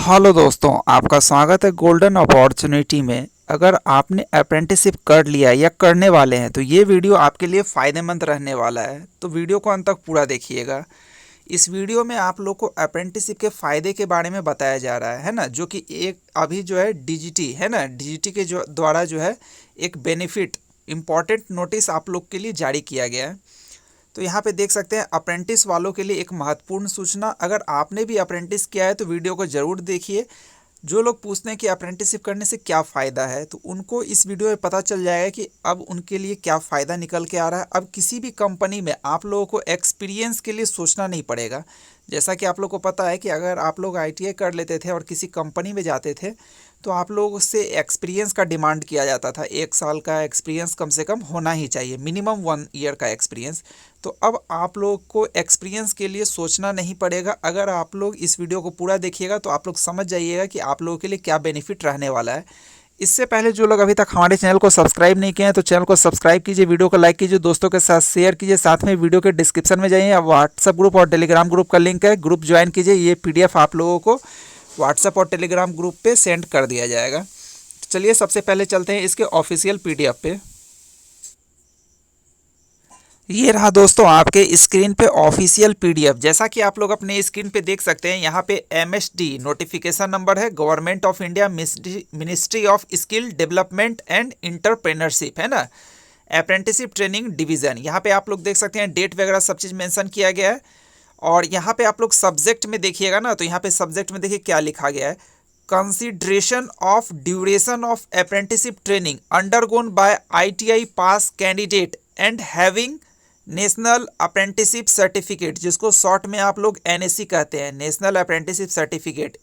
Hello दोस्तों, आपका स्वागत है गोल्डन अपॉर्चुनिटी में। अगर आपने अप्रेंटिसशिप कर लिया है या करने वाले हैं तो ये वीडियो आपके लिए फ़ायदेमंद रहने वाला है, तो वीडियो को अंत तक पूरा देखिएगा। इस वीडियो में आप लोग को अप्रेंटिसशिप के फ़ायदे के बारे में बताया जा रहा है ना, जो कि एक अभी जो है डीजीटी है ना, डीजीटी के जो द्वारा जो है एक बेनिफिट इम्पॉर्टेंट नोटिस आप लोग के लिए जारी किया गया है। तो यहाँ पे देख सकते हैं अप्रेंटिस वालों के लिए एक महत्वपूर्ण सूचना। अगर आपने भी अप्रेंटिस किया है तो वीडियो को ज़रूर देखिए। जो लोग पूछते हैं कि अप्रेंटिसशिप करने से क्या फ़ायदा है, तो उनको इस वीडियो में पता चल जाएगा कि अब उनके लिए क्या फ़ायदा निकल के आ रहा है। अब किसी भी कंपनी में आप लोगों को एक्सपीरियंस के लिए सोचना नहीं पड़ेगा। जैसा कि आप लोग को पता है कि अगर आप लोग आईटीआई कर लेते थे और किसी कंपनी में जाते थे तो आप लोग से एक्सपीरियंस का डिमांड किया जाता था। 1 साल का एक्सपीरियंस कम से कम होना ही चाहिए, मिनिमम 1 ईयर का एक्सपीरियंस। तो अब आप लोग को एक्सपीरियंस के लिए सोचना नहीं पड़ेगा। अगर आप लोग इस वीडियो को पूरा देखिएगा तो आप लोग समझ जाइएगा कि आप लोगों के लिए क्या बेनिफिट रहने वाला है। इससे पहले जो लोग अभी तक हमारे चैनल को सब्सक्राइब नहीं किए हैं तो चैनल को सब्सक्राइब कीजिए, वीडियो को लाइक कीजिए, दोस्तों के साथ शेयर कीजिए। साथ में वीडियो के डिस्क्रिप्शन में जाइए, व्हाट्सएप ग्रुप और टेलीग्राम ग्रुप का लिंक है, ग्रुप ज्वाइन कीजिए। ये पीडीएफ आप लोगों को व्हाट्सएप और टेलीग्राम ग्रुप पे सेंड कर दिया जाएगा। चलिए सबसे पहले चलते हैं इसके ऑफिशियल पीडीएफ पे। ये रहा दोस्तों आपके स्क्रीन पे ऑफिशियल पीडीएफ। जैसा कि आप लोग अपने स्क्रीन पे देख सकते हैं, यहाँ पे एमएसडी नोटिफिकेशन नंबर है, government of India ministry of skill development and entrepreneurship है ना, अप्रेंटिसशिप ट्रेनिंग डिवीज़न। यहाँ पे आप लोग देख सकते हैं डेट वगैरह सब चीज़ मेंशन किया गया है। और यहाँ पे आप लोग सब्जेक्ट में देखिएगा ना, तो यहाँ पे सब्जेक्ट में देखिए क्या लिखा गया है। Consideration of duration of apprenticeship training undergone by ITI pass candidate and having national apprenticeship certificate, जिसको शॉर्ट में आप लोग एनएससी कहते हैं, नेशनल अप्रेंटिसशिप सर्टिफिकेट।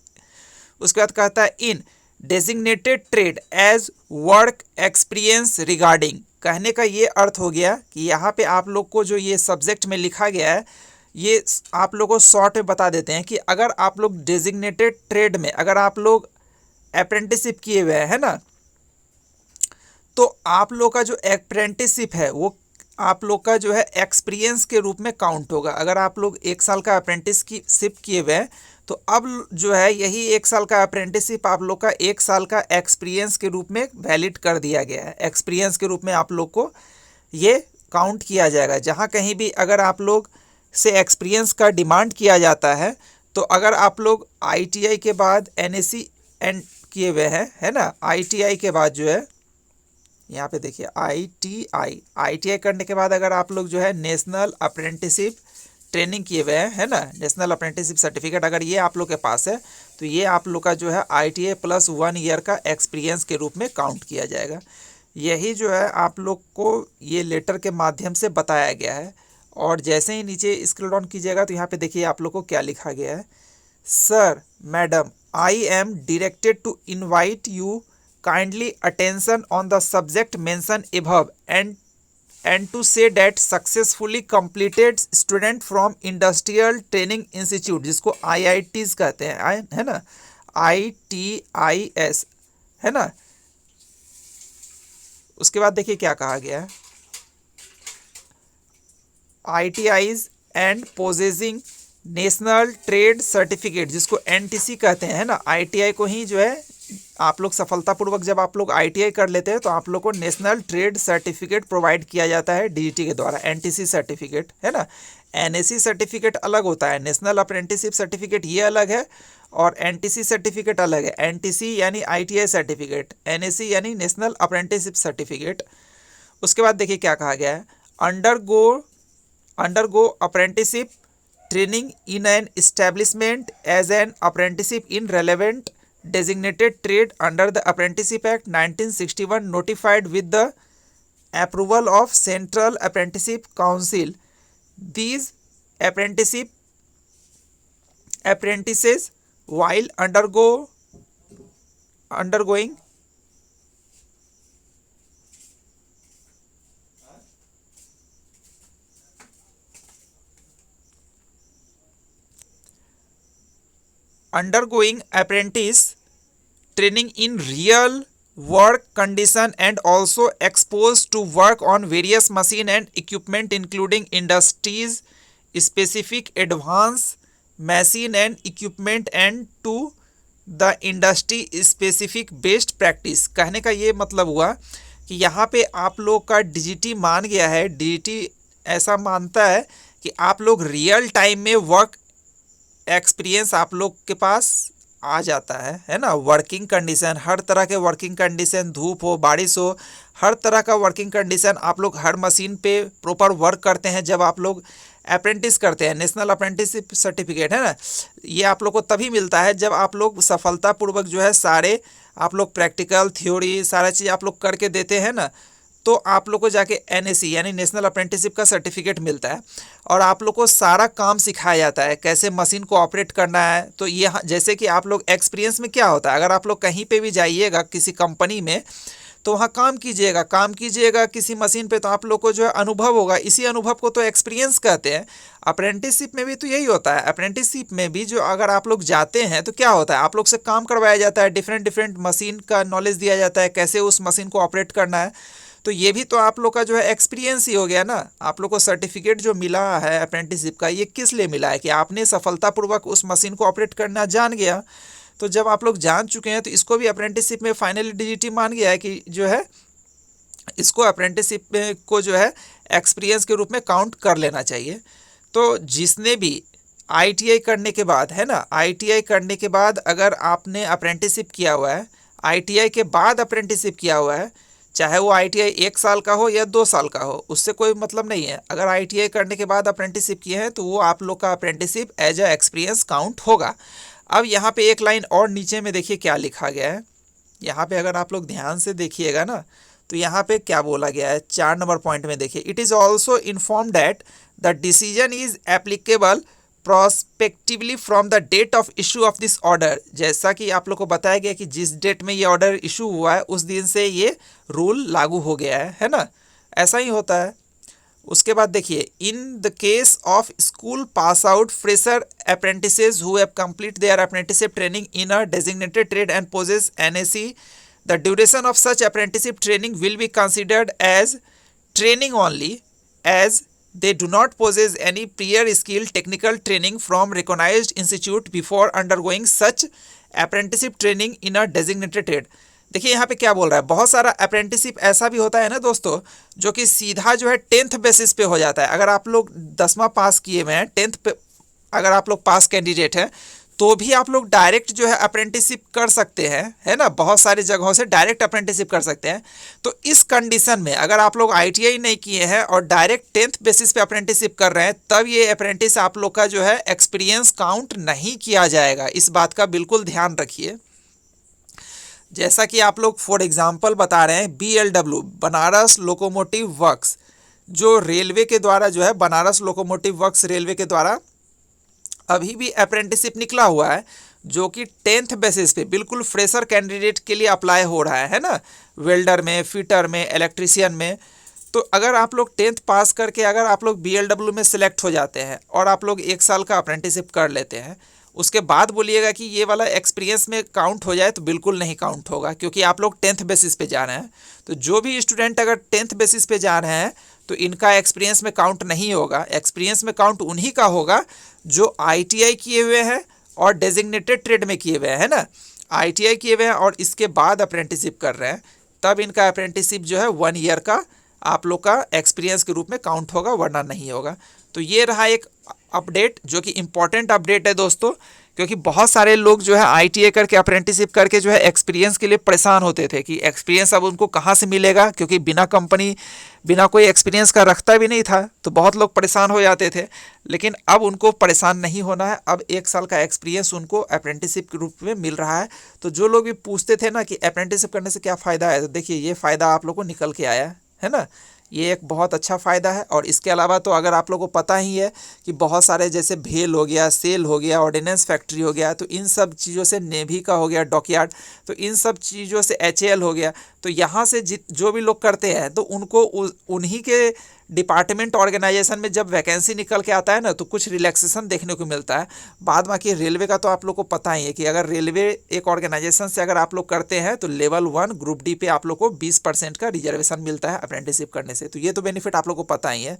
उसके बाद कहता है in designated trade as work experience regarding. कहने का ये अर्थ हो गया कि यहाँ पे आप लोग को जो ये सब्जेक्ट में लिखा गया है, ये आप लोग को शॉर्ट में बता देते हैं कि अगर आप लोग डेजिग्नेटेड ट्रेड में अगर आप लोग अप्रेंटिसशिप किए हुए हैं ना, तो आप लोग का जो अप्रेंटिसशिप है वो आप लोग का जो है एक्सपीरियंस के रूप में काउंट होगा। अगर आप लोग 1 साल का अप्रेंटिसशिप किए हुए हैं तो अब जो है यही 1 साल का अप्रेंटिसशिप आप लोग का 1 साल का एक्सपीरियंस के रूप में वैलिड कर दिया गया है। एक्सपीरियंस के रूप में आप लोग को ये काउंट किया जाएगा। जहाँ कहीं भी अगर आप लोग से एक्सपीरियंस का डिमांड किया जाता है, तो अगर आप लोग आईटीआई के बाद एनएससी एंड किए हुए हैं है ना, आईटीआई के बाद जो है यहाँ पे देखिए आईटीआई करने के बाद अगर आप लोग जो है नेशनल अप्रेंटिसशिप ट्रेनिंग किए हुए हैं है ना, नेशनल अप्रेंटिसशिप सर्टिफिकेट अगर ये आप लोग के पास है तो ये आप लोग का जो है आईटीआई प्लस 1 ईयर का एक्सपीरियंस के रूप में काउंट किया जाएगा। यही जो है आप लोग को ये लेटर के माध्यम से बताया गया है। और जैसे ही नीचे स्क्रॉल डाउन कीजिएगा तो यहाँ पे देखिए आप लोग को क्या लिखा गया है। Sir madam, I am directed to invite you kindly attention on the subject mentioned above and to say that successfully completed student from industrial training institute, जिसको IITs कहते हैं है ना, ITIS है ना। उसके बाद देखिए क्या कहा गया है, ITIs and possessing national trade certificate, जिसको एनटीसी कहते हैं है ना। आईटीआई को ही जो है आप लोग सफलतापूर्वक जब आप लोग आईटीआई कर लेते हैं तो आप लोग को नेशनल ट्रेड सर्टिफिकेट प्रोवाइड किया जाता है डीजीटी के द्वारा, एनटीसी सर्टिफिकेट है ना। एनएससी सर्टिफिकेट अलग होता है, नेशनल अप्रेंटिसशिप सर्टिफिकेट ये अलग है और एनटीसी सर्टिफिकेट अलग है। एनटीसी यानी आईटीआई सर्टिफिकेट, एनएससी यानी नेशनल अप्रेंटिसशिप सर्टिफिकेट। उसके बाद देखिए क्या कहा गया है, undergo apprenticeship training in an establishment as an apprenticeship in relevant designated trade under the Apprenticeship Act 1961 notified with the approval of Central Apprenticeship Council. These apprentices while undergoing apprentice training in real work condition and also exposed to work on various machine and equipment including industries specific advanced machine and equipment and to the industry specific best practice. कहने का ये मतलब हुआ कि यहाँ पे आप लोग का डीजीटी मान गया है, डीजीटी ऐसा मानता है कि आप लोग रियल टाइम में वर्क एक्सपीरियंस आप लोग के पास आ जाता है ना। वर्किंग कंडीशन, हर तरह के वर्किंग कंडीशन, धूप हो बारिश हो, हर तरह का वर्किंग कंडीशन, आप लोग हर मशीन पे प्रॉपर वर्क करते हैं। जब आप लोग अप्रेंटिस करते हैं, नेशनल अप्रेंटिसशिप सर्टिफिकेट है ना, ये आप लोग को तभी मिलता है जब आप लोग सफलतापूर्वक जो है सारे आप लोग प्रैक्टिकल थ्योरी सारा चीज़ आप लोग करके देते हैं ना, तो आप लोग को जाके एनएसी यानी नेशनल अप्रेंटिसशिप का सर्टिफिकेट मिलता है और आप लोग को सारा काम सिखाया जाता है, कैसे मशीन को ऑपरेट करना है। तो ये जैसे कि आप लोग एक्सपीरियंस में क्या होता है, अगर आप लोग कहीं पे भी जाइएगा किसी कंपनी में तो वहाँ काम कीजिएगा किसी मशीन पे, तो आप लोग को जो है अनुभव होगा, इसी अनुभव को तो एक्सपीरियंस कहते हैं। अप्रेंटिसशिप में भी तो यही होता है। अप्रेंटिसशिप में भी जो अगर आप लोग जाते हैं तो क्या होता है, आप लोग से काम करवाया जाता है, डिफरेंट मशीन का नॉलेज दिया जाता है, कैसे उस मशीन को ऑपरेट करना है। तो ये भी तो आप लोग का जो है एक्सपीरियंस ही हो गया ना। आप लोग को सर्टिफिकेट जो मिला है अप्रेंटिसशिप का, ये किस लिए मिला है कि आपने सफलतापूर्वक उस मशीन को ऑपरेट करना जान गया। तो जब आप लोग जान चुके हैं तो इसको भी अप्रेंटिसशिप में फाइनली डीजीटी मान गया है कि जो है इसको अप्रेंटिसशिप में को जो है एक्सपीरियंस के रूप में काउंट कर लेना चाहिए। तो जिसने भी आईटीआई करने के बाद है ना, आईटीआई करने के बाद अगर आपने अप्रेंटिसशिप किया हुआ है, आईटीआई के बाद अप्रेंटिसशिप किया हुआ है, चाहे वो आईटीआई 1 साल का हो या 2 साल का हो, उससे कोई मतलब नहीं है। अगर आईटीआई करने के बाद अप्रेंटिसशिप किए हैं तो वो आप लोग का apprenticeship as a experience count होगा। अब यहाँ पे एक लाइन और नीचे में देखिए क्या लिखा गया है। यहाँ पे अगर आप लोग ध्यान से देखिएगा ना तो यहाँ पे क्या बोला गया है, 4 नंबर पॉइंट में देखिए, it is also inform that the decision is applicable prospectively from the date of issue of this order. जैसा कि आप लोग को बताया गया कि जिस डेट में ये ऑर्डर इशू हुआ है उस दिन से ये रूल लागू हो गया है ना, ऐसा ही होता है। उसके बाद देखिए, in the case of school pass out fresher apprentices who have complete their apprenticeship training in a designated trade and possess NAC, the duration of such apprenticeship training will be considered as training only as they do not possess any prior skill technical training from recognized institute before undergoing such apprenticeship training in a designated trade। देखिए यहाँ पे क्या बोल रहा है, बहुत सारा apprenticeship ऐसा भी होता है ना दोस्तों जो कि सीधा जो है 10th बेसिस पे हो जाता है। अगर आप लोग 10वां पास किए हुए हैं, 10th पे अगर आप लोग पास कैंडिडेट हैं तो भी आप लोग डायरेक्ट जो है अप्रेंटिसशिप कर सकते हैं, है ना। बहुत सारी जगहों से डायरेक्ट अप्रेंटिसशिप कर सकते हैं। तो इस कंडीशन में अगर आप लोग आईटीआई नहीं किए हैं और डायरेक्ट 10th बेसिस पे अप्रेंटिसशिप कर रहे हैं, तब ये अप्रेंटिस आप लोग का जो है एक्सपीरियंस काउंट नहीं किया जाएगा। इस बात का बिल्कुल ध्यान रखिए। जैसा कि आप लोग फॉर एग्जाम्पल बता रहे हैं, BLW बनारस लोकोमोटिव वर्क्स, जो रेलवे के द्वारा जो है बनारस लोकोमोटिव वर्क्स रेलवे के द्वारा अभी भी अप्रेंटिसशिप निकला हुआ है, जो कि 10th बेसिस पे बिल्कुल फ्रेशर कैंडिडेट के लिए अप्लाई हो रहा है ना, वेल्डर में, फिटर में, इलेक्ट्रीशियन में। तो अगर आप लोग 10th पास करके अगर आप लोग BLW में सिलेक्ट हो जाते हैं और आप लोग 1 साल का अप्रेंटिसशिप कर लेते हैं, उसके बाद बोलिएगा कि ये वाला एक्सपीरियंस में काउंट हो जाए, तो बिल्कुल नहीं काउंट होगा, क्योंकि आप लोग 10th बेसिस पे जा रहे हैं। तो जो भी स्टूडेंट अगर 10th बेसिस पे जा रहे हैं तो इनका एक्सपीरियंस में काउंट नहीं होगा। एक्सपीरियंस में काउंट उन्हीं का होगा जो आईटीआई किए हुए हैं और डेजिग्नेटेड ट्रेड में किए हुए हैं, है ना। आईटीआई किए हुए हैं और इसके बाद अप्रेंटिसशिप कर रहे हैं, तब इनका अप्रेंटिसशिप जो है 1 ईयर का आप लोग का एक्सपीरियंस के रूप में काउंट होगा, वरना नहीं होगा। तो ये रहा एक अपडेट जो कि इम्पॉर्टेंट अपडेट है दोस्तों, क्योंकि बहुत सारे लोग जो है आईटीआई करके अप्रेंटिसशिप करके जो है एक्सपीरियंस के लिए परेशान होते थे कि एक्सपीरियंस अब उनको कहाँ से मिलेगा, क्योंकि बिना कंपनी बिना कोई एक्सपीरियंस का रखता भी नहीं था, तो बहुत लोग परेशान हो जाते थे। लेकिन अब उनको परेशान नहीं होना है, अब 1 साल का एक्सपीरियंस उनको अप्रेंटिसशिप के रूप में मिल रहा है। तो जो लोग भी पूछते थे ना कि अप्रेंटिसशिप करने से क्या फ़ायदा है, तो देखिए ये फ़ायदा आप लोग को निकल के आया है ना। ये एक बहुत अच्छा फ़ायदा है। और इसके अलावा तो अगर आप लोगों को पता ही है कि बहुत सारे जैसे भेल हो गया, सेल हो गया, ऑर्डिनेंस फैक्ट्री हो गया, तो इन सब चीज़ों से नेवी का हो गया डॉकयार्ड, तो इन सब चीज़ों से HAL हो गया, तो यहाँ से जो भी लोग करते हैं तो उनको उन्हीं के डिपार्टमेंट ऑर्गेनाइजेशन में जब वैकेंसी निकल के आता है ना तो कुछ रिलैक्सेशन देखने को मिलता है। बाद बाकी रेलवे का तो आप लोग को पता ही है कि अगर रेलवे एक ऑर्गेनाइजेशन से अगर आप लोग करते हैं तो लेवल 1 ग्रुप डी पे आप लोग को 20% का रिजर्वेशन मिलता है अप्रेंटिसशिप करने से। तो ये तो बेनिफिट आप लोग को पता ही है।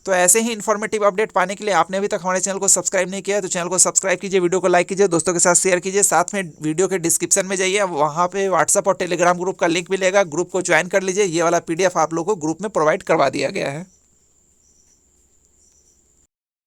तो ऐसे ही इन्फॉर्मेटिव अपडेट पाने के लिए आपने अभी तक हमारे चैनल को सब्सक्राइब नहीं किया है तो चैनल को सब्सक्राइब कीजिए, वीडियो को लाइक कीजिए, दोस्तों के साथ शेयर कीजिए। साथ में वीडियो के डिस्क्रिप्शन में जाइए, वहाँ पे व्हाट्सअप और टेलीग्राम ग्रुप का लिंक मिलेगा, ग्रुप को ज्वाइन कर लीजिए। ये वाला PDF आप लोग को ग्रुप में प्रोवाइड करवा दिया गया है।